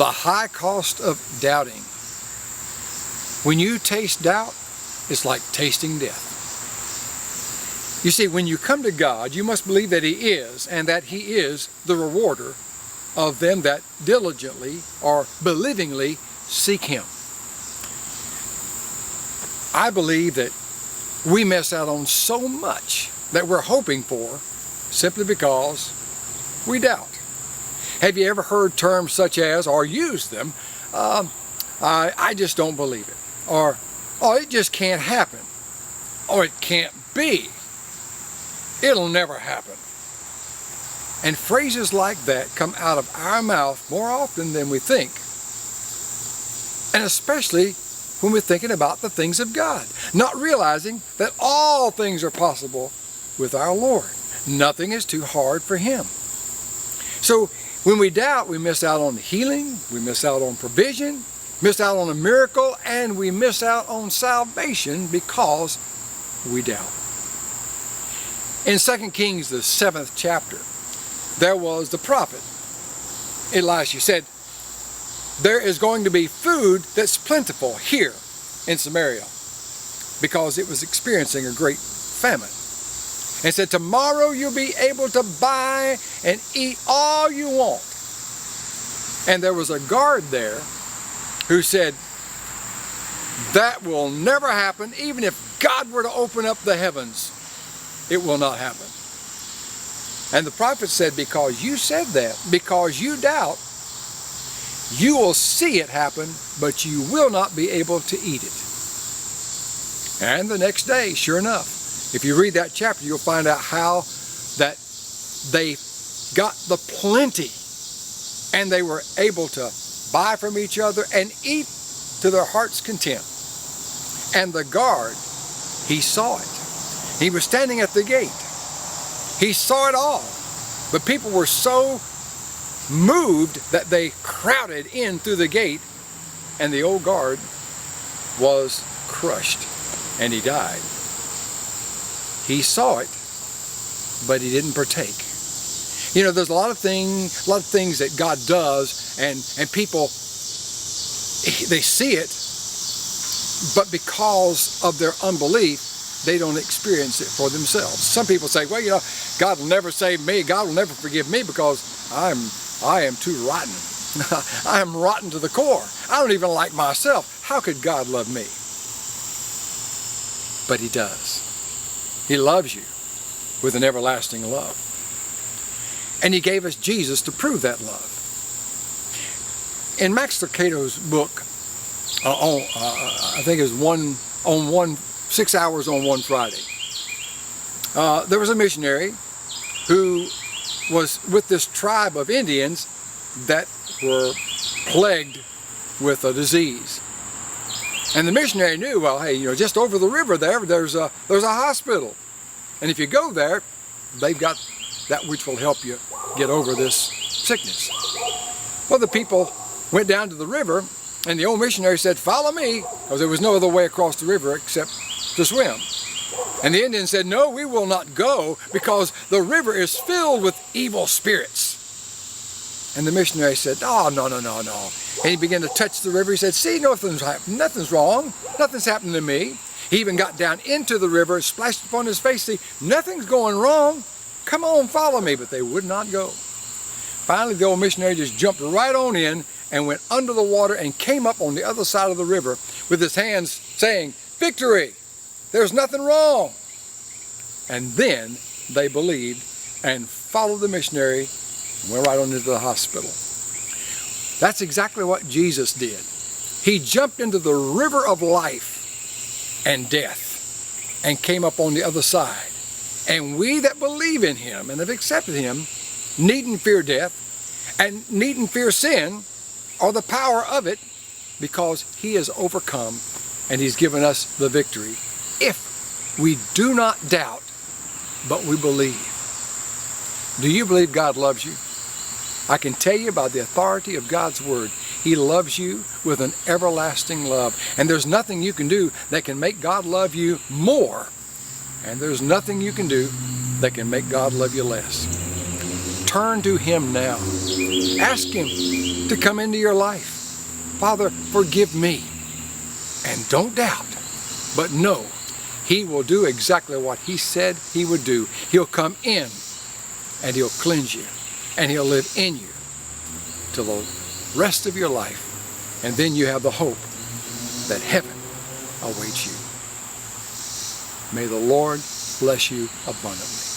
The high cost of doubting. When you taste doubt, it's like tasting death. You see, when you come to God, you must believe that He is, and that He is the rewarder of them that diligently or believingly seek Him. I believe that we miss out on so much that we're hoping for simply because we doubt. Have you ever heard terms such as, or used them, I just don't believe it, or, oh, it just can't happen, or it can't be, it'll never happen. And phrases like that come out of our mouth more often than we think, and especially when we're thinking about the things of God, not realizing that all things are possible with our Lord. Nothing is too hard for Him. So when we doubt, we miss out on healing, we miss out on provision, miss out on a miracle, and we miss out on salvation because we doubt. In 2 Kings, the 7th chapter, there was the prophet Elisha said, there is going to be food that's plentiful here in Samaria, because it was experiencing a great famine. And said, tomorrow you'll be able to buy and eat all you want. And there was a guard there who said, that will never happen. Even if God were to open up the heavens, it will not happen. And the prophet said, because you said that, because you doubt, you will see it happen, but you will not be able to eat it. And the next day, sure enough, if you read that chapter, you'll find out how that they got the plenty, and they were able to buy from each other and eat to their heart's content. And the guard, he saw it. He was standing at the gate. He saw it all. But people were so moved that they crowded in through the gate, and the old guard was crushed, and he died. He saw it, but he didn't partake. You know, there's a lot of things that God does, and people, they see it, but because of their unbelief, they don't experience it for themselves. Some people say, well, you know, God will never save me, God will never forgive me because I am too rotten. I am rotten to the core. I don't even like myself. How could God love me? But He does. He loves you with an everlasting love. And He gave us Jesus to prove that love. In Max Lucado's book, I think it was 6 hours on one Friday, there was a missionary who was with this tribe of Indians that were plagued with a disease. And the missionary knew, well, hey, you know, just over the river there's a hospital. And if you go there, they've got that which will help you get over this sickness. Well, the people went down to the river, and the old missionary said, follow me, because there was no other way across the river except to swim. And the Indians said, no, we will not go, because the river is filled with evil spirits. And the missionary said, oh, no. And he began to touch the river. He said, see, nothing's wrong. Nothing's happened to me. He even got down into the river, splashed upon his face, see, nothing's going wrong. Come on, follow me. But they would not go. Finally, the old missionary just jumped right on in and went under the water and came up on the other side of the river with his hands saying, victory, there's nothing wrong. And then they believed and followed the missionary and went right on into the hospital. That's exactly what Jesus did. He jumped into the river of life and death and came up on the other side. And we that believe in Him and have accepted Him needn't fear death and needn't fear sin or the power of it, because He has overcome and He's given us the victory if we do not doubt, but we believe. Do you believe God loves you? I can tell you by the authority of God's Word, He loves you with an everlasting love. And there's nothing you can do that can make God love you more. And there's nothing you can do that can make God love you less. turn to Him now. Ask Him to come into your life. Father, forgive me. And don't doubt, but know He will do exactly what He said He would do. He'll come in and He'll cleanse you and He'll live in you till the rest of your life. And then you have the hope that heaven awaits you. May the Lord bless you abundantly.